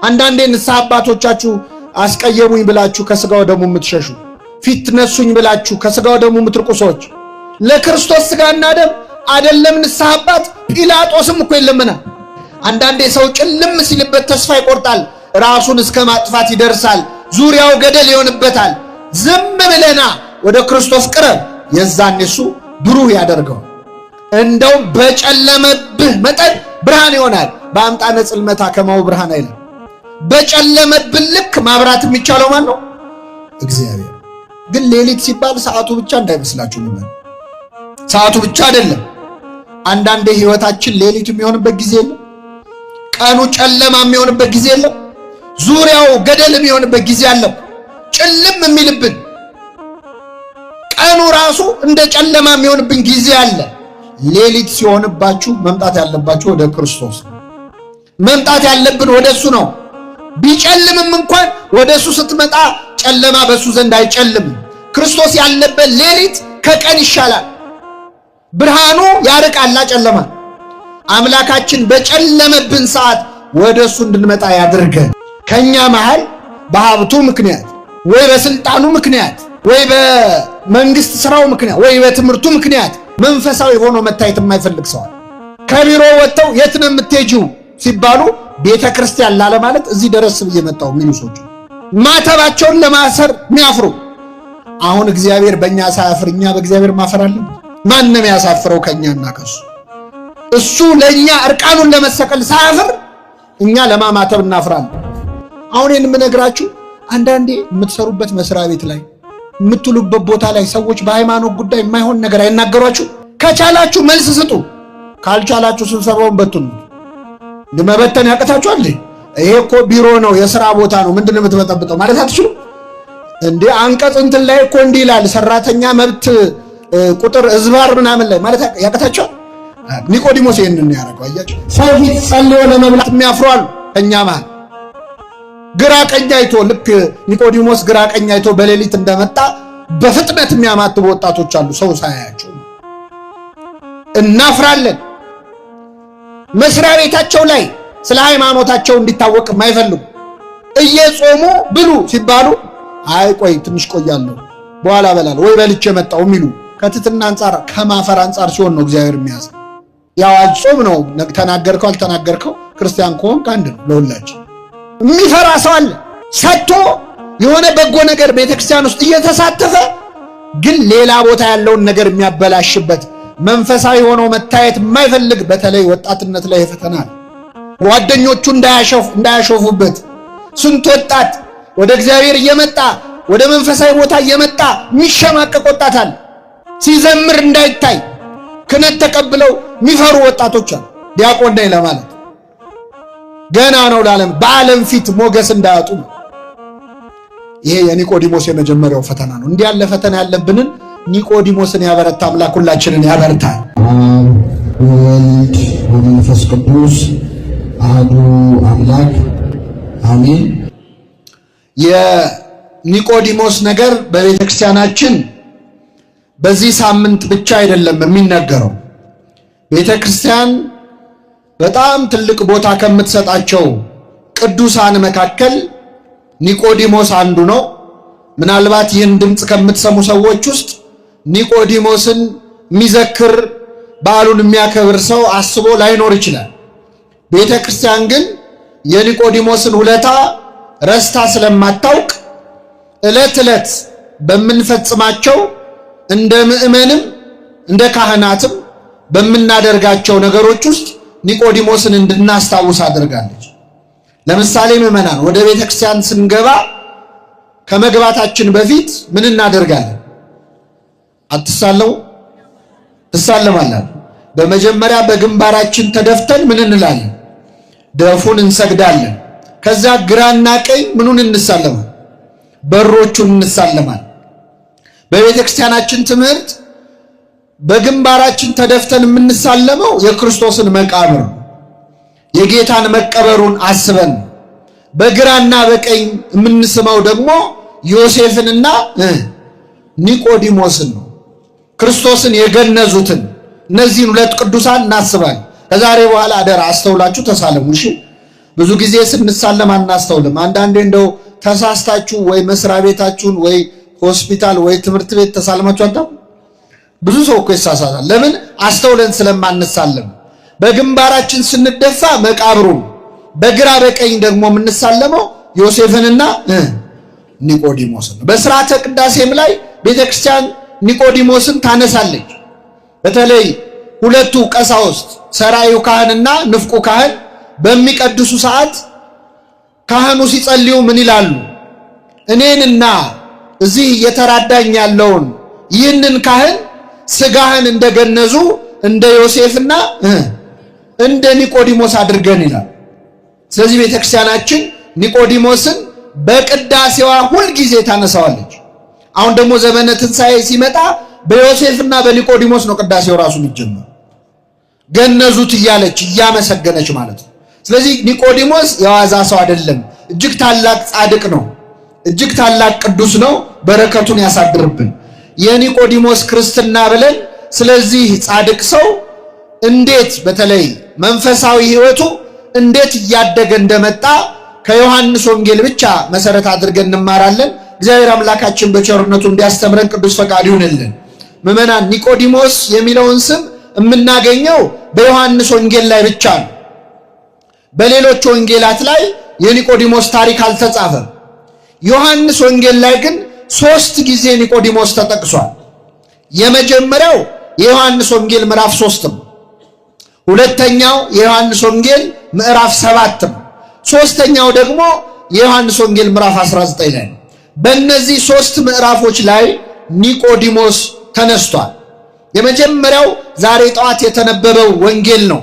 አንዳንዴ ንስሐ አባቶቻችሁ አስቀየሙኝ ብላችሁ ከስጋው ደሙ የምትሸሹ፣ ፊት ነሱኝ ብላችሁ ከስጋው ደሙ የምትርቁ ሰዎች ለክርስቶስ ስጋና ደም አይደለም ንስሐ አባት ጲላጦስም እኮ የለምና። አንዳንዴ ሰው ጭልም ሲልበት ተስፋ ይቆርጣል፣ ራሱን እስከ ማጥፋት ይደርሳል፣ ዙሪያው ገደል ይሆንበታል። ዝም ብለና ወደ ክርስቶስ ቅረብ፣ የዛኔ እሱ ብሩህ ያደርገው። እንደው በጨለመብህ መጠን ብርሃን ይሆናል። በአምጣነ ጽልመታ ከማው ብርሃን አይልም። በጨለመብህ ልክ ማብራት የሚቻለው ማን ነው? እግዚአብሔር። ግን ሌሊት ሲባል ሰዓቱ ብቻ እንዳይመስላችሁ ነው። ሰዓቱ ብቻ አይደለም። አንዳንዴ ህይወታችን ሌሊት የሚሆንበት ጊዜ የለም። ቀኑ ጨለማ የሚሆንበት ጊዜ የለም። ዙሪያው ገደል የሚሆንበት ጊዜ አለ። ጭልም የሚልብን ቀኑ ራሱ እንደ ጨለማ የሚሆንብን ጊዜ አለ። ሌሊት ሲሆንባችሁ መምጣት ያለባችሁ ወደ ክርስቶስ ነው። መምጣት ያለብን ወደሱ ነው። ቢጨልምም እንኳን ወደሱ ስትመጣ ጨለማ በሱ ዘንድ አይጨልምም። ክርስቶስ ያለበት ሌሊት ከቀን ይሻላል። ብርሃኑ ያርቃላ ጨለማ። አምላካችን በጨለመብን ሰዓት ወደሱ እንድንመጣ ያድርገን። ከኛ መሃል በሀብቱ ምክንያት ወይ በስልጣኑ ምክንያት ወይ በመንግስት ስራው ምክንያት ወይ በትምህርቱ ምክንያት መንፈሳዊ ሆኖ መታየት የማይፈልግ ሰው ከቢሮ ወጥተው የት ነው የምትሄጂው ሲባሉ ቤተ ክርስቲያን ላለ ማለት እዚህ ደረስ ብዬ መጣሁ የሚሉ ሰዎች ማተባቸውን ለማሰር የሚያፍሩ። አሁን እግዚአብሔር በእኛ ሳያፍር እኛ በእግዚአብሔር ማፈራለን? ማንም ያሳፍረው ከኛና ከሱ። እሱ ለኛ እርቃኑን ለመሰቀል ሳያፍር እኛ ለማማተብ እናፍራለን። አሁን የምነግራችሁ አንዳንዴ የምትሰሩበት መስሪያ ቤት ላይ የምትሉበት ቦታ ላይ ሰዎች በሃይማኖት ጉዳይ የማይሆን ነገር አይናገሯችሁ? ከቻላችሁ መልስ ስጡ፣ ካልቻላችሁ ስብሰባውን በትኑ። ለመበተን ያቀታችኋል? ይሄ እኮ ቢሮ ነው፣ የሥራ ቦታ ነው፣ ምንድነው የምትበጠብጠው ማለት አትችሉ እንዴ? አንቀጽ እንትን ላይ እኮ እንዲህ ይላል፣ ሰራተኛ መብት ቁጥር እዝባር ምናምን ላይ ማለት ያቀታችኋል? ኒቆዲሞስ ይሄንን ያደረገው አያችሁ። ሰው ፊት ጸልዮ ለመብላት የሚያፍሩ አሉ እኛ ማለት ግራ ቀኝ አይቶ፣ ልክ ኒቆዲሞስ ግራ ቀኝ አይቶ በሌሊት እንደመጣ በፍጥነት የሚያማትቡ ወጣቶች አሉ። ሰው ሳያያቸው እናፍራለን። መስሪያ ቤታቸው ላይ ስለ ሃይማኖታቸው እንዲታወቅ የማይፈልጉ እየጾሙ ብሉ ሲባሉ አይ ቆይ ትንሽ ቆያለሁ በኋላ በላለሁ ወይ በልቼ መጣሁ የሚሉ ከትትና አንጻር ከማፈር አንጻር ሲሆን ነው እግዚአብሔር የሚያዝ። ያው አጾም ነው፣ ተናገርከው አልተናገርከው ክርስቲያን ከሆንክ አንድ ነው ለሁላችን። የሚፈራ ሰው አለ ሰጥቶ የሆነ በጎ ነገር ቤተክርስቲያን ውስጥ እየተሳተፈ ግን ሌላ ቦታ ያለውን ነገር የሚያበላሽበት መንፈሳዊ ሆኖ መታየት የማይፈልግ በተለይ ወጣትነት ላይ ፈተናል። ጓደኞቹ እንዳያሾፉበት ስንት ወጣት ወደ እግዚአብሔር እየመጣ ወደ መንፈሳዊ ቦታ እየመጣ የሚሸማቀቅ ወጣት አለ። ሲዘምር እንዳይታይ ክህነት ተቀብለው የሚፈሩ ወጣቶች አሉ። ዲያቆን ነኝ ለማለት ገና ነው ለዓለም በዓለም ፊት ሞገስ እንዳያጡ ነው። ይሄ የኒቆዲሞስ የመጀመሪያው ፈተና ነው። እንዲህ ያለ ፈተና ያለብንን ኒቆዲሞስን ያበረታ አምላክ ሁላችንን ያበርታ። ወልድ ወመንፈስ ቅዱስ አሐዱ አምላክ አሜን። የኒቆዲሞስ ነገር በቤተ ክርስቲያናችን በዚህ ሳምንት ብቻ አይደለም የሚነገረው። ቤተ ክርስቲያን በጣም ትልቅ ቦታ ከምትሰጣቸው ቅዱሳን መካከል ኒቆዲሞስ አንዱ ነው። ምናልባት ይህን ድምፅ ከምትሰሙ ሰዎች ውስጥ ኒቆዲሞስን የሚዘክር በዓሉን የሚያከብር ሰው አስቦ ላይኖር ይችላል። ቤተ ክርስቲያን ግን የኒቆዲሞስን ውለታ ረስታ ስለማታውቅ ዕለት ዕለት በምንፈጽማቸው እንደ ምእመንም እንደ ካህናትም በምናደርጋቸው ነገሮች ውስጥ ኒቆዲሞስን እንድናስታውስ አድርጋለች። ለምሳሌ ምእመናን ወደ ቤተ ክርስቲያን ስንገባ ከመግባታችን በፊት ምን እናደርጋለን? አትሳለው ትሳለማለን። በመጀመሪያ በግንባራችን ተደፍተን ምን እንላለን? ደፉን እንሰግዳለን። ከዛ ግራና ቀኝ ምኑን እንሳለማል? በሮቹን እንሳለማል። በቤተ ክርስቲያናችን ትምህርት በግንባራችን ተደፍተን የምንሳለመው የክርስቶስን መቃብር የጌታን መቀበሩን አስበን፣ በግራና በቀኝ የምንስመው ደግሞ ዮሴፍንና ኒቆዲሞስን ነው፣ ክርስቶስን የገነዙትን እነዚህን ሁለት ቅዱሳን እናስባለን። ከዛሬ በኋላ አደራ አስተውላችሁ ተሳለሙ። እሺ፣ ብዙ ጊዜ ስንሳለም አናስተውልም። አንዳንዴ እንደው ተሳስታችሁ ወይ መስሪያ ቤታችሁን ወይ ሆስፒታል ወይ ትምህርት ቤት ተሳልማችሁ አጣ ብዙ ሰው እኮ ይሳሳታል። ለምን? አስተውለን ስለማንሳለም። በግንባራችን ስንደፋ መቃብሩን፣ በግራ በቀኝ ደግሞ የምንሳለመው ዮሴፍንና ኒቆዲሞስን። በሥርዓተ ቅዳሴም ላይ ቤተክርስቲያን ኒቆዲሞስን ታነሳለች። በተለይ ሁለቱ ቀሳውስት ሰራዩ ካህንና ንፍቁ ካህን በሚቀድሱ ሰዓት ካህኑ ሲጸልዩ ምን ይላሉ? እኔንና እዚህ እየተራዳኝ ያለውን ይህንን ካህን ስጋህን እንደገነዙ እንደ ዮሴፍና እንደ ኒቆዲሞስ አድርገን ይላል። ስለዚህ ቤተክርስቲያናችን ኒቆዲሞስን በቅዳሴዋ ሁል ጊዜ ታነሳዋለች። አሁን ደግሞ ዘመነ ትንሣኤ ሲመጣ በዮሴፍና በኒቆዲሞስ ነው ቅዳሴው ራሱ የሚጀምረው። ገነዙት እያለች እያመሰገነች ማለት ነው። ስለዚህ ኒቆዲሞስ የዋዛ ሰው አይደለም። እጅግ ታላቅ ጻድቅ ነው። እጅግ ታላቅ ቅዱስ ነው። በረከቱን ያሳድርብን። የኒቆዲሞስ ክርስትና ብለን ስለዚህ ጻድቅ ሰው እንዴት በተለይ መንፈሳዊ ሕይወቱ እንዴት እያደገ እንደመጣ ከዮሐንስ ወንጌል ብቻ መሰረት አድርገን እንማራለን። እግዚአብሔር አምላካችን በቸርነቱ እንዲያስተምረን ቅዱስ ፈቃድ ይሁንልን። ምዕመናን፣ ኒቆዲሞስ የሚለውን ስም የምናገኘው በዮሐንስ ወንጌል ላይ ብቻ ነው። በሌሎች ወንጌላት ላይ የኒቆዲሞስ ታሪክ አልተጻፈም። ዮሐንስ ወንጌል ላይ ግን 3 ጊዜ ኒቆዲሞስ ተጠቅሷል። የመጀመሪያው የዮሐንስ ወንጌል ምዕራፍ 3 ነው። ሁለተኛው የዮሐንስ ወንጌል ምዕራፍ 7 ነው። ሶስተኛው ደግሞ የዮሐንስ ወንጌል ምዕራፍ 19 ላይ ነው። በእነዚህ 3 ምዕራፎች ላይ ኒቆዲሞስ ተነስቷል። የመጀመሪያው ዛሬ ጠዋት የተነበበው ወንጌል ነው።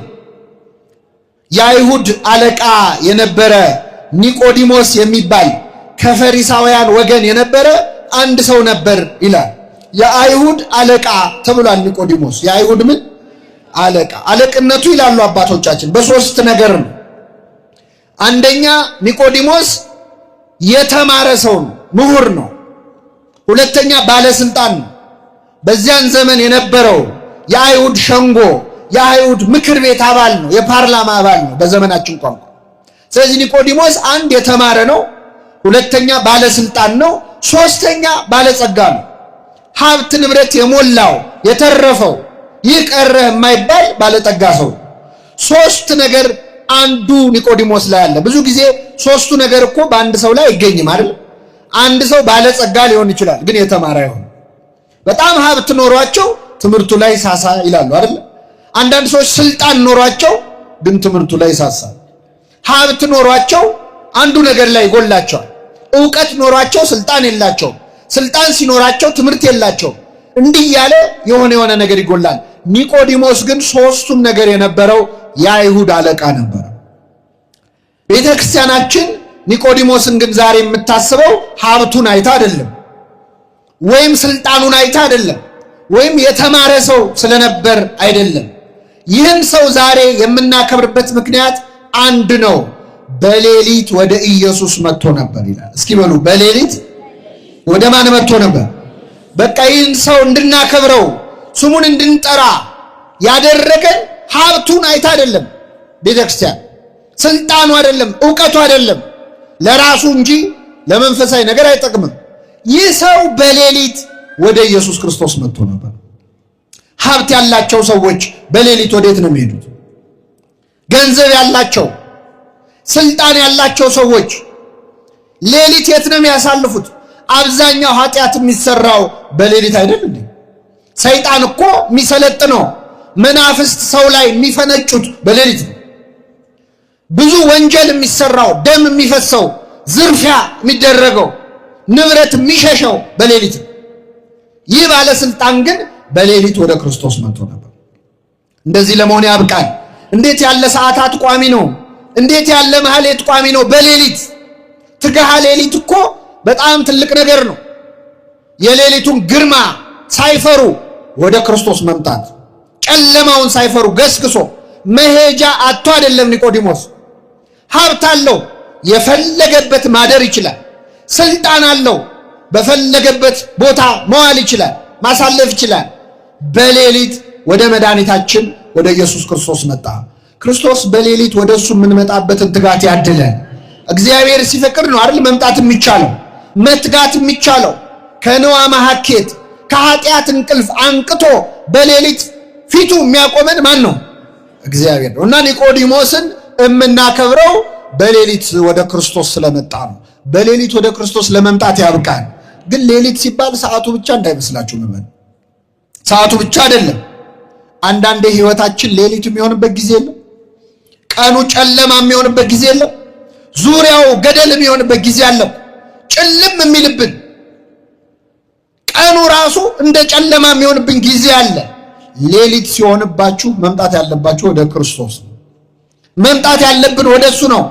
የአይሁድ አለቃ የነበረ ኒቆዲሞስ የሚባል ከፈሪሳውያን ወገን የነበረ አንድ ሰው ነበር ይላል። የአይሁድ አለቃ ተብሏል ኒቆዲሞስ። የአይሁድ ምን አለቃ? አለቅነቱ ይላሉ አባቶቻችን በ3 ነገር ነው። አንደኛ ኒቆዲሞስ የተማረ ሰው ነው፣ ምሁር ነው። ሁለተኛ ባለስልጣን ነው። በዚያን ዘመን የነበረው የአይሁድ ሸንጎ የአይሁድ ምክር ቤት አባል ነው፣ የፓርላማ አባል ነው በዘመናችን ቋንቋ። ስለዚህ ኒቆዲሞስ አንድ የተማረ ነው፣ ሁለተኛ ባለስልጣን ነው፣ ሶስተኛ ባለጸጋ ነው። ሀብት ንብረት የሞላው የተረፈው ይህ ቀረ የማይባል ባለጠጋ ሰው። 3 ነገር አንዱ ኒቆዲሞስ ላይ አለ። ብዙ ጊዜ 3ቱ ነገር እኮ በአንድ ሰው ላይ አይገኝም አይደል? አንድ ሰው ባለጸጋ ሊሆን ይችላል ግን የተማረ አይሆንም። በጣም ሀብት ኖሯቸው ትምህርቱ ላይ ሳሳ ይላሉ አይደል? አንዳንድ ሰዎች ስልጣን ኖሯቸው ግን ትምህርቱ ላይ ሳሳ። ሀብት ኖሯቸው አንዱ ነገር ላይ ይጎላቸዋል። ዕውቀት ኖሯቸው ስልጣን የላቸው። ስልጣን ሲኖራቸው ትምህርት የላቸው። እንዲህ ያለ የሆነ ነገር ይጎላል። ኒቆዲሞስ ግን 3ቱም ነገር የነበረው የአይሁድ አለቃ ነበር። ቤተክርስቲያናችን ኒቆዲሞስን ግን ዛሬ የምታስበው ሀብቱን አይታ አይደለም፣ ወይም ስልጣኑን አይታ አይደለም፣ ወይም የተማረ ሰው ስለነበር አይደለም። ይህን ሰው ዛሬ የምናከብርበት ምክንያት አንድ ነው። በሌሊት ወደ ኢየሱስ መጥቶ ነበር ይላል። እስኪ በሉ፣ በሌሊት ወደ ማን መጥቶ ነበር? በቃ ይህን ሰው እንድናከብረው ስሙን እንድንጠራ ያደረገን ሀብቱን አይታ አይደለም። ቤተክርስቲያን ስልጣኑ አይደለም፣ ዕውቀቱ አይደለም፣ ለራሱ እንጂ ለመንፈሳዊ ነገር አይጠቅምም። ይህ ሰው በሌሊት ወደ ኢየሱስ ክርስቶስ መጥቶ ነበር። ሀብት ያላቸው ሰዎች በሌሊት ወዴት ነው የሚሄዱት? ገንዘብ ያላቸው ስልጣን ያላቸው ሰዎች ሌሊት የት ነው የሚያሳልፉት? አብዛኛው ኃጢአት የሚሰራው በሌሊት አይደል እንዴ? ሰይጣን እኮ የሚሰለጥነው መናፍስት ሰው ላይ የሚፈነጩት በሌሊት ነው። ብዙ ወንጀል የሚሰራው፣ ደም የሚፈሰው፣ ዝርፊያ የሚደረገው፣ ንብረት የሚሸሸው በሌሊት ነው። ይህ ባለስልጣን ግን በሌሊት ወደ ክርስቶስ መጥቶ ነበር። እንደዚህ ለመሆን ያብቃል። እንዴት ያለ ሰዓታት ቋሚ ነው! እንዴት ያለ ማህሌት ቋሚ ነው! በሌሊት ትግሃ ሌሊት እኮ በጣም ትልቅ ነገር ነው። የሌሊቱን ግርማ ሳይፈሩ ወደ ክርስቶስ መምጣት፣ ጨለማውን ሳይፈሩ ገስግሶ መሄጃ አጥቶ አይደለም። ኒቆዲሞስ ሀብት አለው፣ የፈለገበት ማደር ይችላል። ስልጣን አለው፣ በፈለገበት ቦታ መዋል ይችላል፣ ማሳለፍ ይችላል። በሌሊት ወደ መድኃኒታችን ወደ ኢየሱስ ክርስቶስ መጣ። ክርስቶስ በሌሊት ወደሱ የምንመጣበትን ትጋት ያድለን። እግዚአብሔር ሲፈቅድ ነው አይደል መምጣት የሚቻለው መትጋት የሚቻለው። ከነዋ ማሐኬት ከኃጢአት እንቅልፍ አንቅቶ በሌሊት ፊቱ የሚያቆመን ማን ነው? እግዚአብሔር ነው። እና ኒቆዲሞስን የምናከብረው በሌሊት ወደ ክርስቶስ ስለመጣ ነው። በሌሊት ወደ ክርስቶስ ለመምጣት ያብቃን። ግን ሌሊት ሲባል ሰዓቱ ብቻ እንዳይመስላችሁ ምን ሰዓቱ ብቻ አይደለም። አንዳንዴ ህይወታችን ሌሊት የሚሆንበት ጊዜ የለም። ቀኑ ጨለማ የሚሆንበት ጊዜ የለም። ዙሪያው ገደል የሚሆንበት ጊዜ አለ። ጭልም የሚልብን ቀኑ ራሱ እንደ ጨለማ የሚሆንብን ጊዜ አለ። ሌሊት ሲሆንባችሁ መምጣት ያለባችሁ ወደ ክርስቶስ ነው። መምጣት ያለብን ወደሱ ነው።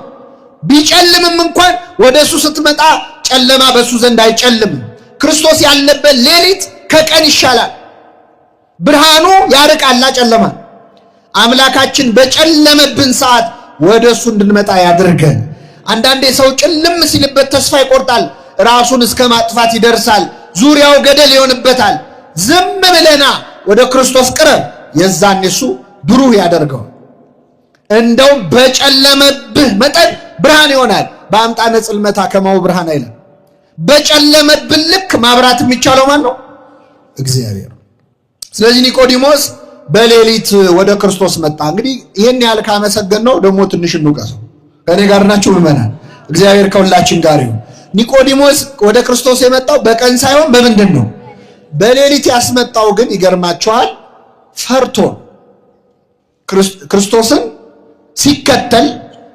ቢጨልምም እንኳን ወደሱ ስትመጣ ጨለማ በሱ ዘንድ አይጨልምም። ክርስቶስ ያለበት ሌሊት ከቀን ይሻላል። ብርሃኑ ያርቃላ ጨለማ። አምላካችን በጨለመብን ሰዓት ወደሱ እንድንመጣ ያድርገን። አንዳንዴ ሰው ጭልም ሲልበት ተስፋ ይቆርጣል፣ ራሱን እስከ ማጥፋት ይደርሳል፣ ዙሪያው ገደል ይሆንበታል። ዝም ብለና ወደ ክርስቶስ ቅረብ፣ የዛን እሱ ብሩህ ያደርገው። እንደውም በጨለመብህ መጠን ብርሃን ይሆናል። በአምጣነ ጽልመታ ከመው ብርሃን አይለም። በጨለመብን ልክ ማብራት የሚቻለው ማን ነው? እግዚአብሔር። ስለዚህ ኒቆዲሞስ በሌሊት ወደ ክርስቶስ መጣ። እንግዲህ ይህን ያህል ካመሰገን ነው ደግሞ ትንሽ እንውቀሰው። ከኔ ጋር ናችሁ ምዕመናን? እግዚአብሔር ከሁላችን ጋር ይሁን። ኒቆዲሞስ ወደ ክርስቶስ የመጣው በቀን ሳይሆን በምንድን ነው? በሌሊት ያስመጣው ግን ይገርማችኋል፣ ፈርቶ ክርስቶስን ሲከተል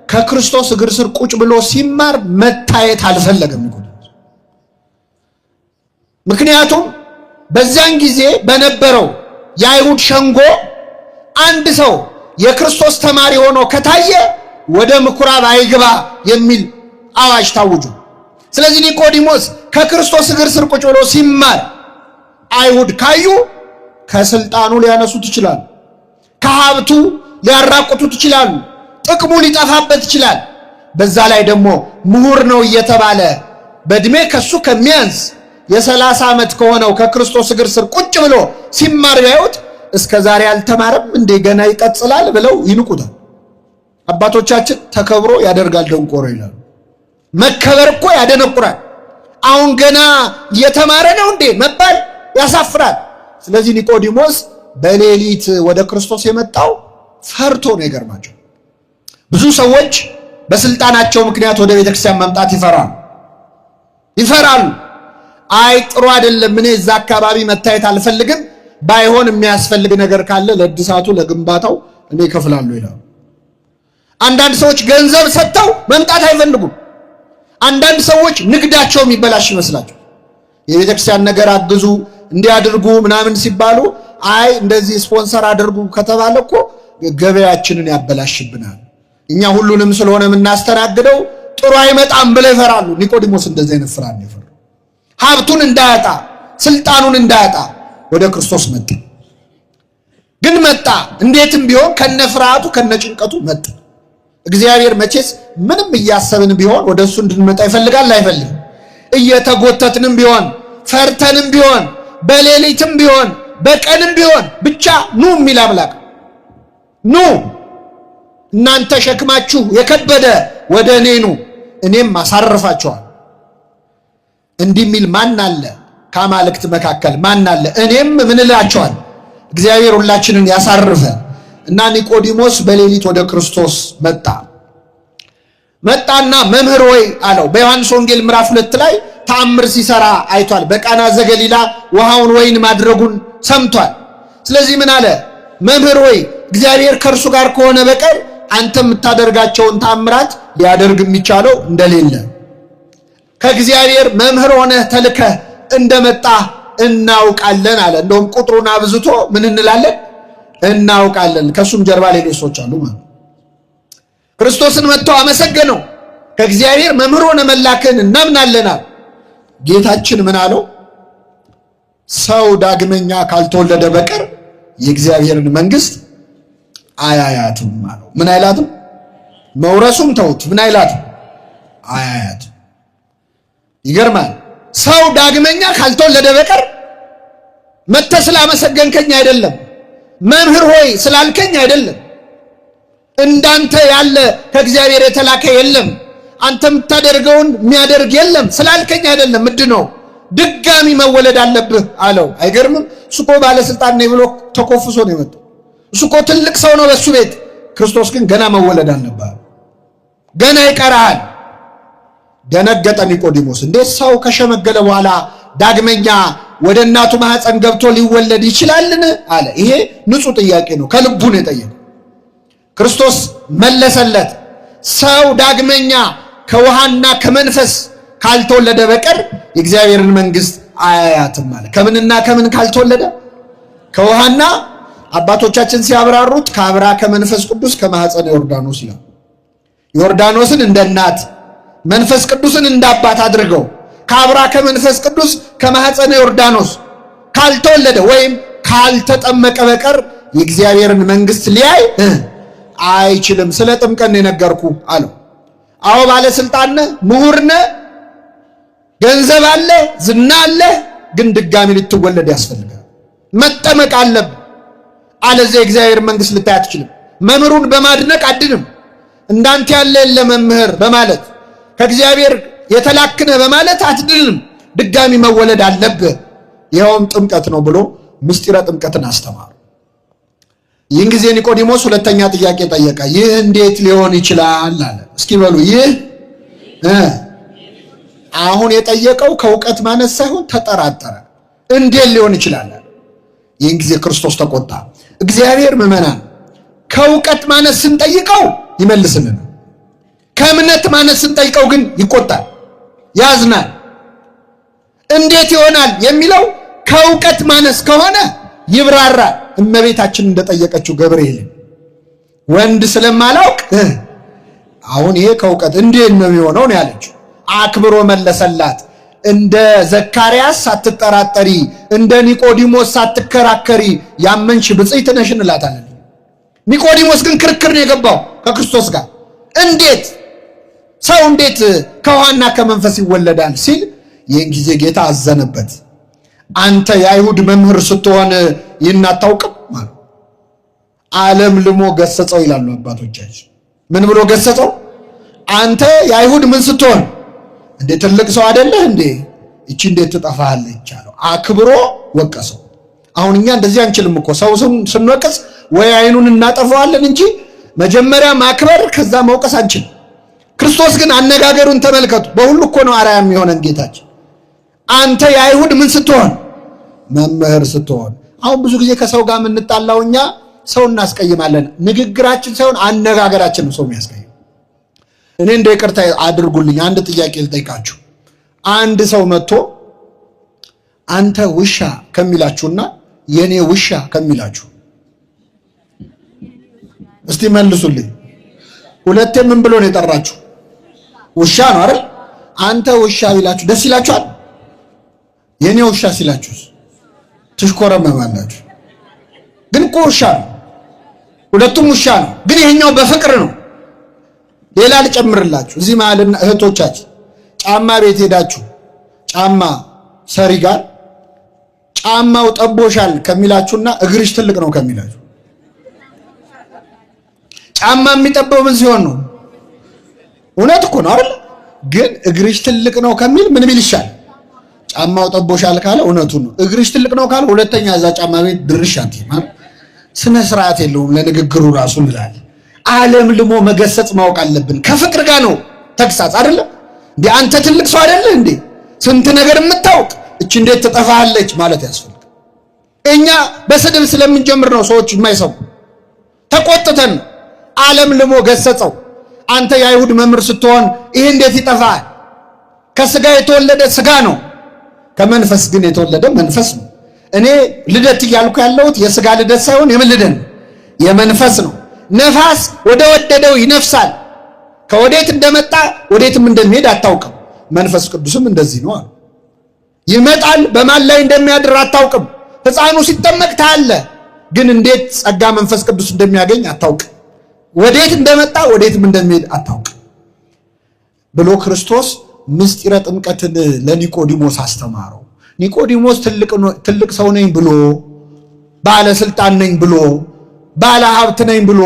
ከክርስቶስ እግር ስር ቁጭ ብሎ ሲማር መታየት አልፈለገም ኒቆዲሞስ። ምክንያቱም በዚያን ጊዜ በነበረው የአይሁድ ሸንጎ አንድ ሰው የክርስቶስ ተማሪ ሆኖ ከታየ ወደ ምኩራብ አይግባ የሚል አዋጅ ታውጆ፣ ስለዚህ ኒቆዲሞስ ከክርስቶስ እግር ስር ቁጭ ብሎ ሲማር አይሁድ ካዩ ከስልጣኑ ሊያነሱት ይችላሉ፣ ከሀብቱ ሊያራቁቱት ይችላሉ፣ ጥቅሙ ሊጠፋበት ይችላል። በዛ ላይ ደግሞ ምሁር ነው እየተባለ በእድሜ ከሱ ከሚያንስ የ30 ዓመት ከሆነው ከክርስቶስ እግር ስር ቁጭ ብሎ ሲማር ያዩት እስከ ዛሬ አልተማረም እንዴ ገና ይቀጥላል ብለው ይንቁታል። አባቶቻችን ተከብሮ ያደርጋል ደንቆሮ ይላሉ። መከበር እኮ ያደነቁራል። አሁን ገና እየተማረ ነው እንዴ መባል ያሳፍራል። ስለዚህ ኒቆዲሞስ በሌሊት ወደ ክርስቶስ የመጣው ፈርቶ ነው። ይገርማቸው ብዙ ሰዎች በስልጣናቸው ምክንያት ወደ ቤተክርስቲያን መምጣት ይፈራሉ። አይ ጥሩ አይደለም፣ እኔ እዛ አካባቢ መታየት አልፈልግም፣ ባይሆን የሚያስፈልግ ነገር ካለ ለእድሳቱ ለግንባታው እኔ እከፍላለሁ ይላሉ። አንዳንድ ሰዎች ገንዘብ ሰጥተው መምጣት አይፈልጉም። አንዳንድ ሰዎች ንግዳቸው የሚበላሽ ይመስላቸው የቤተክርስቲያን ነገር አግዙ እንዲያድርጉ ምናምን ሲባሉ አይ እንደዚህ ስፖንሰር አድርጉ ከተባለ እኮ ገበያችንን ያበላሽብናል፣ እኛ ሁሉንም ስለሆነ የምናስተናግደው ጥሩ አይመጣም ብለው ይፈራሉ። ኒቆዲሞስ እንደዚህ አይነት ፍርሃት ነው። ሀብቱን እንዳያጣ ስልጣኑን እንዳያጣ ወደ ክርስቶስ መጣ። ግን መጣ እንዴትም ቢሆን ከነፍርሃቱ ከነጭንቀቱ መጣ። እግዚአብሔር መቼስ ምንም እያሰብን ቢሆን ወደሱ እንድንመጣ ይፈልጋል አይፈልግም? እየተጎተትንም ቢሆን ፈርተንም ቢሆን በሌሊትም ቢሆን በቀንም ቢሆን ብቻ ኑ የሚል አምላክ። ኑ እናንተ ሸክማችሁ የከበደ ወደ እኔ ኑ እኔም አሳርፋችኋል። እንዲህ የሚል ማን አለ? ከአማልክት መካከል ማን አለ? እኔም ምን እላችኋል? እግዚአብሔር ሁላችንን ያሳርፈ። እና ኒቆዲሞስ በሌሊት ወደ ክርስቶስ መጣና መምህር ሆይ አለው። በዮሐንስ ወንጌል ምዕራፍ 2 ላይ ተአምር ሲሰራ አይቷል። በቃና ዘገሊላ ውሃውን ወይን ማድረጉን ሰምቷል። ስለዚህ ምን አለ? መምህር ሆይ እግዚአብሔር ከእርሱ ጋር ከሆነ በቀር አንተ የምታደርጋቸውን ተአምራት ሊያደርግ የሚቻለው እንደሌለ፣ ከእግዚአብሔር መምህር ሆነህ ተልከህ እንደመጣ እናውቃለን አለ። እንደውም ቁጥሩን አብዝቶ ምን እንላለን? እናውቃለን። ከሱም ጀርባ ሌሎች ሰዎች አሉ ማለት። ክርስቶስን መጥተው አመሰገነው። ከእግዚአብሔር መምህር ሆነ መላክን እናምናለን። ጌታችን ምን አለው? ሰው ዳግመኛ ካልተወለደ በቀር የእግዚአብሔርን መንግስት አያያትም አለው። ምን አይላትም? መውረሱም ተውት፣ ምን አይላትም? አያያትም። ይገርማል። ሰው ዳግመኛ ካልተወለደ በቀር መጥተህ ስላመሰገንከኝ አይደለም፣ መምህር ሆይ ስላልከኝ አይደለም፣ እንዳንተ ያለ ከእግዚአብሔር የተላከ የለም፣ አንተ የምታደርገውን የሚያደርግ የለም ስላልከኝ አይደለም ምንድነው ድጋሚ መወለድ አለብህ አለው። አይገርምም? እሱ እኮ ባለስልጣን ነኝ ብሎ ተኮፍሶ ነው የመጣው። እሱ እኮ ትልቅ ሰው ነው በሱ ቤት። ክርስቶስ ግን ገና መወለድ አለብህ፣ ገና ይቀርሃል። ደነገጠ ኒቆዲሞስ። እንዴት ሰው ከሸመገለ በኋላ ዳግመኛ ወደ እናቱ ማህፀን ገብቶ ሊወለድ ይችላልን አለ። ይሄ ንጹህ ጥያቄ ነው፣ ከልቡ ነው የጠየቀው። ክርስቶስ መለሰለት፣ ሰው ዳግመኛ ከውሃና ከመንፈስ ካልተወለደ በቀር የእግዚአብሔርን መንግስት አያያትም አለ። ከምንና ከምን ካልተወለደ? ከውሃና አባቶቻችን ሲያብራሩት ከአብራ ከመንፈስ ቅዱስ ከማህፀን ዮርዳኖስ ይላል። ዮርዳኖስን እንደ እናት መንፈስ ቅዱስን እንደ አባት አድርገው ከአብራ ከመንፈስ ቅዱስ ከማህፀን ዮርዳኖስ ካልተወለደ ወይም ካልተጠመቀ በቀር የእግዚአብሔርን መንግስት ሊያይ አይችልም። ስለ ጥምቀት ነው የነገርኩ አለው። አዎ ባለስልጣን ነህ፣ ምሁር ነህ፣ ገንዘብ አለ፣ ዝና አለ፣ ግን ድጋሚ ልትወለድ ያስፈልጋል። መጠመቅ አለብህ፣ አለዚያ የእግዚአብሔር መንግስት ልታይ አትችልም። መምህሩን በማድነቅ አድንም፣ እንዳንተ ያለ የለ መምህር በማለት ከእግዚአብሔር የተላክነ በማለት አትድንም። ድጋሚ መወለድ አለብህ፣ ይኸውም ጥምቀት ነው ብሎ ምስጢረ ጥምቀትን አስተማሩ። ይህን ጊዜ ኒቆዲሞስ ሁለተኛ ጥያቄ ጠየቀ። ይህ እንዴት ሊሆን ይችላል አለ። እስኪ በሉ ይህ አሁን የጠየቀው ከእውቀት ማነስ ሳይሆን ተጠራጠረ። እንዴት ሊሆን ይችላል? ይህን ጊዜ ክርስቶስ ተቆጣ። እግዚአብሔር ምዕመናን ከእውቀት ማነስ ስንጠይቀው ይመልስልን፣ ከእምነት ማነስ ስንጠይቀው ግን ይቆጣል፣ ያዝናል። እንዴት ይሆናል የሚለው ከእውቀት ማነስ ከሆነ ይብራራል። እመቤታችን እንደጠየቀችው ገብርኤልን ወንድ ስለማላውቅ አሁን ይሄ ከእውቀት እንዴት ነው የሚሆነው ነው ያለችው። አክብሮ መለሰላት። እንደ ዘካርያስ ሳትጠራጠሪ፣ እንደ ኒቆዲሞስ ሳትከራከሪ ያመንሽ ብፅዕት ነሽ እንላታለን። ኒቆዲሞስ ግን ክርክር ነው የገባው ከክርስቶስ ጋር። እንዴት ሰው እንዴት ከውሃና ከመንፈስ ይወለዳል ሲል፣ ይህን ጊዜ ጌታ አዘነበት። አንተ የአይሁድ መምህር ስትሆን ይህን አታውቅም ማለት ዓለም ልሞ ገሰጸው ይላሉ አባቶቻችን። ምን ብሎ ገሰጸው? አንተ የአይሁድ ምን ስትሆን እንዴ ትልቅ ሰው አይደለህ እንዴ? እቺ እንዴት ትጠፋለች አለው። አክብሮ ወቀሰው። አሁን እኛ እንደዚህ አንችልም እኮ ሰው ስንወቅስ ወይ አይኑን እናጠፋዋለን እንጂ መጀመሪያ ማክበር ከዛ መውቀስ አንችልም። ክርስቶስ ግን አነጋገሩን ተመልከቱ። በሁሉ እኮ ነው አርአያ የሚሆነን ጌታችን። አንተ የአይሁድ ምን ስትሆን? መምህር ስትሆን። አሁን ብዙ ጊዜ ከሰው ጋር የምንጣላው እኛ ሰው እናስቀይማለን። ንግግራችን ሳይሆን አነጋገራችን ነው ሰው የሚያስቀይም። እኔ እንደ ይቅርታ አድርጉልኝ አንድ ጥያቄ ልጠይቃችሁ። አንድ ሰው መጥቶ አንተ ውሻ ከሚላችሁና የኔ ውሻ ከሚላችሁ እስቲ መልሱልኝ። ሁለቴ ምን ብሎ ነው የጠራችሁ? ውሻ ነው አይደል? አንተ ውሻ ቢላችሁ ደስ ይላችኋል? የኔ ውሻ ሲላችሁስ ትሽኮረመማላችሁ። ግን እኮ ውሻ ነው፣ ሁለቱም ውሻ ነው። ግን ይሄኛው በፍቅር ነው። ሌላ ልጨምርላችሁ። እዚህ መሀልና እህቶቻችን ጫማ ቤት ሄዳችሁ ጫማ ሰሪ ጋር ጫማው ጠቦሻል ከሚላችሁና እግርሽ ትልቅ ነው ከሚላችሁ፣ ጫማ የሚጠበው ምን ሲሆን ነው? እውነት እኮ ነው አይደል? ግን እግርሽ ትልቅ ነው ከሚል ምን ቢል ይሻል? ጫማው ጠቦሻል ካለ እውነቱን ነው። እግርሽ ትልቅ ነው ካለ ሁለተኛ እዛ ጫማ ቤት ድርሽ አትይም። ስነ ስርዓት የለውም ለንግግሩ ራሱ እንላለን። ዓለም ልሞ መገሰጽ ማወቅ አለብን። ከፍቅር ጋር ነው ተግሳጽ አይደለም እንዴ? አንተ ትልቅ ሰው አይደለ እንዴ? ስንት ነገር የምታውቅ እቺ እንዴት ትጠፋለች ማለት ያስፈልጋል። እኛ በስድብ ስለምንጀምር ነው ሰዎች የማይሰሙ። ተቆጥተን ዓለም ልሞ ገሰጸው። አንተ የአይሁድ መምህር ስትሆን ይሄ እንዴት ይጠፋል? ከስጋ የተወለደ ስጋ ነው፣ ከመንፈስ ግን የተወለደ መንፈስ ነው። እኔ ልደት እያልኩ ያለሁት የስጋ ልደት ሳይሆን የምን ልደት ነው? የመንፈስ ነው። ነፋስ ወደ ወደደው ይነፍሳል። ከወዴት እንደመጣ ወዴትም እንደሚሄድ አታውቅም። መንፈስ ቅዱስም እንደዚህ ነው አሉ። ይመጣል፣ በማን ላይ እንደሚያድር አታውቅም። ሕፃኑ ሲጠመቅ ታያለህ፣ ግን እንዴት ጸጋ መንፈስ ቅዱስ እንደሚያገኝ አታውቅም። ወዴት እንደመጣ ወዴትም እንደሚሄድ አታውቅም ብሎ ክርስቶስ ምስጢረ ጥምቀትን ለኒቆዲሞስ አስተማረው። ኒቆዲሞስ ትልቅ ሰው ነኝ ብሎ፣ ባለስልጣን ነኝ ብሎ፣ ባለ ሀብት ነኝ ብሎ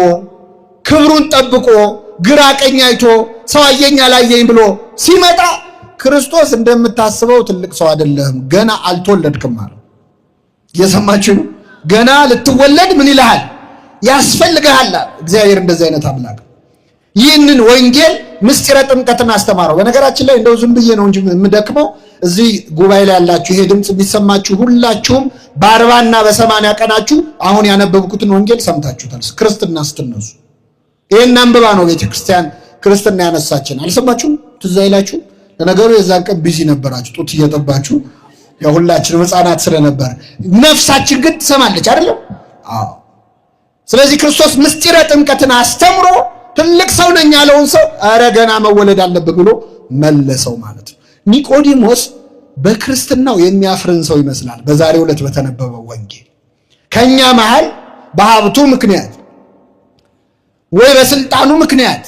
ክብሩን ጠብቆ ግራ ቀኝ አይቶ ሰው አየኝ አላየኝ ብሎ ሲመጣ ክርስቶስ እንደምታስበው ትልቅ ሰው አይደለም፣ ገና አልተወለድክም አለ። እየሰማችሁ ነው? ገና ልትወለድ ምን ይልሃል? ያስፈልግሃል። እግዚአብሔር እንደዚህ አይነት አምላክ ይህንን ወንጌል ምስጢረ ጥምቀትን አስተማረው። በነገራችን ላይ እንደው ዝም ብዬ ነው እንጂ የምደክመው እዚህ ጉባኤ ላይ ያላችሁ ይሄ ድምጽ የሚሰማችሁ ሁላችሁም በ40 እና በ80 ቀናችሁ አሁን ያነበብኩትን ወንጌል ሰምታችሁታል። ክርስትና ስትነሱ ይሄን አንብባ ነው ቤተክርስቲያን ክርስትና ያነሳችን። አልሰማችሁም? ትዝ አይላችሁ? ለነገሩ የዛን ቀን ቢዚ ነበራችሁ ጡት እየጠባችሁ ሁላችንም ሕፃናት ስለነበር፣ ነፍሳችን ግን ትሰማለች አይደለም? አዎ። ስለዚህ ክርስቶስ ምስጢረ ጥምቀትን አስተምሮ ትልቅ ሰው ነኝ ያለውን ሰው አረ ገና መወለድ አለበት ብሎ መለሰው ማለት ነው። ኒቆዲሞስ በክርስትናው የሚያፍርን ሰው ይመስላል። በዛሬው ዕለት በተነበበው ወንጌል ከኛ መሃል በሀብቱ ምክንያት ወይ በስልጣኑ ምክንያት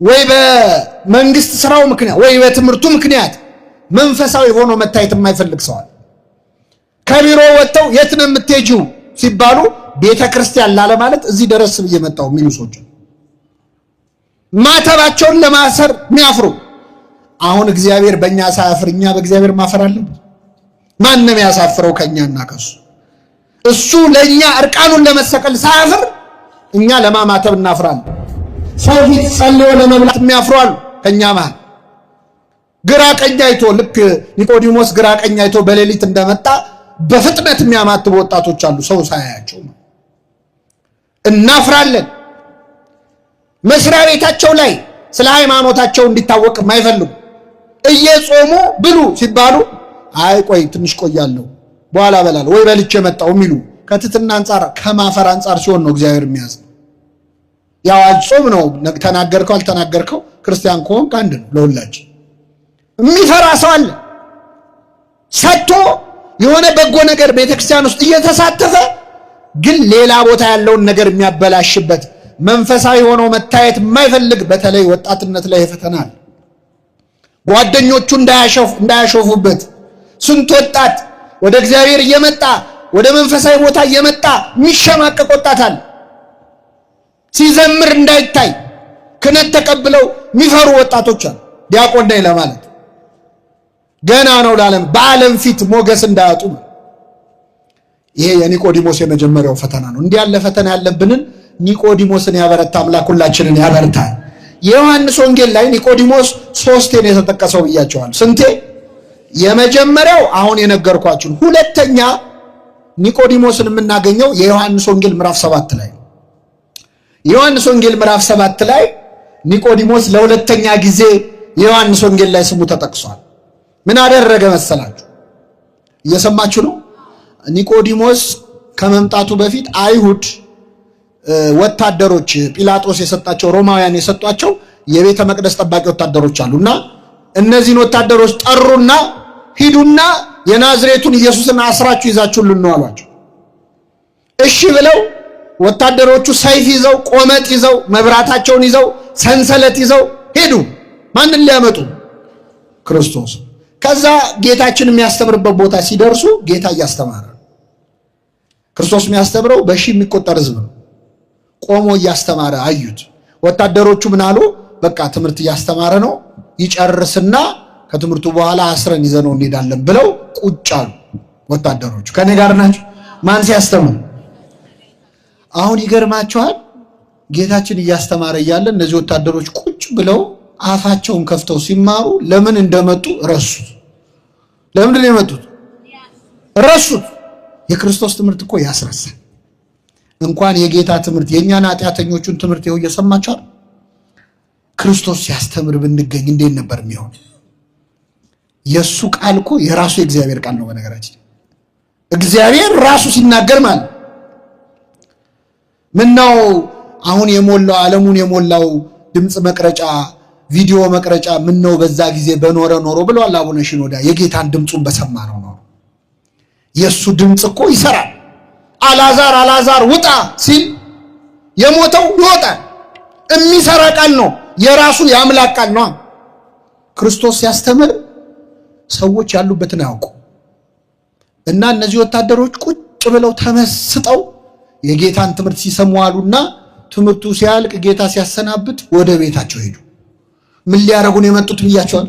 ወይ በመንግስት ስራው ምክንያት ወይ በትምህርቱ ምክንያት መንፈሳዊ ሆኖ መታየት የማይፈልግ ሰው አለ። ከቢሮ ወጥተው የት ነው የምትሄጂው ሲባሉ ቤተክርስቲያን ላለ ማለት እዚህ ደረስ ብዬ መጣሁ የሚሉ ሰዎች ማተባቸውን ለማሰር የሚያፍሩ። አሁን እግዚአብሔር በእኛ ሳያፍር እኛ በእግዚአብሔር ማፈር አለብን? ማንም ያሳፍረው ከኛና ከሱ። እሱ ለእኛ እርቃኑን ለመሰቀል ሳያፍር እኛ ለማማተብ እናፍራለን። ሰው ፊት ጸልዮ ለመብላት የሚያፍሩ አሉ ከኛ መሃል። ግራ ቀኝ አይቶ ልክ ኒቆዲሞስ ግራ ቀኝ አይቶ በሌሊት እንደመጣ በፍጥነት የሚያማትቡ ወጣቶች አሉ ሰው ሳያያቸው። እናፍራለን። መስሪያ ቤታቸው ላይ ስለ ሃይማኖታቸው እንዲታወቅ የማይፈልጉ እየጾሙ ብሉ ሲባሉ አይ ቆይ ትንሽ ቆያለሁ በኋላ እበላለሁ ወይ በልቼ መጣሁ የሚሉ ከትትና አንጻር ከማፈር አንጻር ሲሆን ነው እግዚአብሔር የሚያዝ። ያው አጾም ነው ተናገርከው አልተናገርከው ክርስቲያን ከሆንክ አንድ ነው ለሁላችን። የሚፈራ ሰው አለ ሰጥቶ የሆነ በጎ ነገር ቤተክርስቲያን ውስጥ እየተሳተፈ ግን ሌላ ቦታ ያለውን ነገር የሚያበላሽበት መንፈሳዊ ሆኖ መታየት የማይፈልግ በተለይ ወጣትነት ላይ ፈተናል። ጓደኞቹ እንዳያሾፉበት ስንት ወጣት ወደ እግዚአብሔር እየመጣ ወደ መንፈሳዊ ቦታ እየመጣ የሚሸማቀቅ ወጣት አለ። ሲዘምር እንዳይታይ ክህነት ተቀብለው የሚፈሩ ወጣቶች አሉ። ዲያቆን ነኝ ለማለት ገና ነው ለዓለም በዓለም ፊት ሞገስ እንዳያጡ። ይሄ የኒቆዲሞስ የመጀመሪያው ፈተና ነው። እንዲህ ያለ ፈተና ያለብንን ኒቆዲሞስን ያበረታ አምላክ ሁላችንን ያበርታል። የዮሐንስ ወንጌል ላይ ኒቆዲሞስ 3 ነው የተጠቀሰው ብያቸዋል። ስንቴ? የመጀመሪያው አሁን የነገርኳችሁ። ሁለተኛ ኒቆዲሞስን የምናገኘው የዮሐንስ ወንጌል ምዕራፍ 7 ላይ ነው። የዮሐንስ ወንጌል ምዕራፍ 7 ላይ ኒቆዲሞስ ለሁለተኛ ጊዜ የዮሐንስ ወንጌል ላይ ስሙ ተጠቅሷል። ምን አደረገ መሰላችሁ? እየሰማችሁ ነው? ኒቆዲሞስ ከመምጣቱ በፊት አይሁድ ወታደሮች ጲላጦስ የሰጣቸው ሮማውያን የሰጧቸው የቤተ መቅደስ ጠባቂ ወታደሮች አሉና እነዚህን ወታደሮች ጠሩና ሂዱና የናዝሬቱን ኢየሱስን አስራችሁ ይዛችሁልን ነው አሏቸው። እሺ ብለው ወታደሮቹ ሰይፍ ይዘው ቆመጥ ይዘው መብራታቸውን ይዘው ሰንሰለት ይዘው ሄዱ። ማንን ሊያመጡ? ክርስቶስ። ከዛ ጌታችን የሚያስተምርበት ቦታ ሲደርሱ ጌታ እያስተማረ ክርስቶስ የሚያስተምረው በሺ የሚቆጠር ሕዝብ ነው። ቆሞ እያስተማረ አዩት። ወታደሮቹ ምን አሉ? በቃ ትምህርት እያስተማረ ነው ይጨርስና ከትምህርቱ በኋላ አስረን ይዘነው እንሄዳለን ብለው ቁጭ አሉ። ወታደሮቹ ከኔ ጋር ናቸው። ማን ሲያስተምር? አሁን ይገርማቸዋል። ጌታችን እያስተማረ እያለ እነዚህ ወታደሮች ቁጭ ብለው አፋቸውን ከፍተው ሲማሩ ለምን እንደመጡ ረሱት። ለምንድን ነው የመጡት? ረሱት። የክርስቶስ ትምህርት እኮ ያስረሳል። እንኳን የጌታ ትምህርት የኛን ኃጢአተኞቹን ትምህርት ይኸው እየሰማችኋል። ክርስቶስ ሲያስተምር ብንገኝ እንዴት ነበር የሚሆን? የሱ ቃል እኮ የራሱ የእግዚአብሔር ቃል ነው። በነገራችን እግዚአብሔር ራሱ ሲናገር ማለት ምነው አሁን የሞላው ዓለሙን የሞላው ድምጽ መቅረጫ ቪዲዮ መቅረጫ ምነው በዛ ጊዜ በኖረ ኖሮ ብለዋል አቡነ ሽኖዳ። የጌታን ድምጹን በሰማ ነው ነው። የሱ ድምጽ እኮ ይሰራል። አልዓዛር ውጣ ሲል የሞተው ይወጣል። የሚሰራ ቃል ነው። የራሱ የአምላክ ቃል ነው። ክርስቶስ ሲያስተምር ሰዎች ያሉበትን አያውቁ እና እነዚህ ወታደሮች ቁጭ ብለው ተመስጠው የጌታን ትምህርት ሲሰሙ አሉና ትምህርቱ ሲያልቅ ጌታ ሲያሰናብት ወደ ቤታቸው ሄዱ። ምን ሊያረጉን የመጡት ብያቸዋል?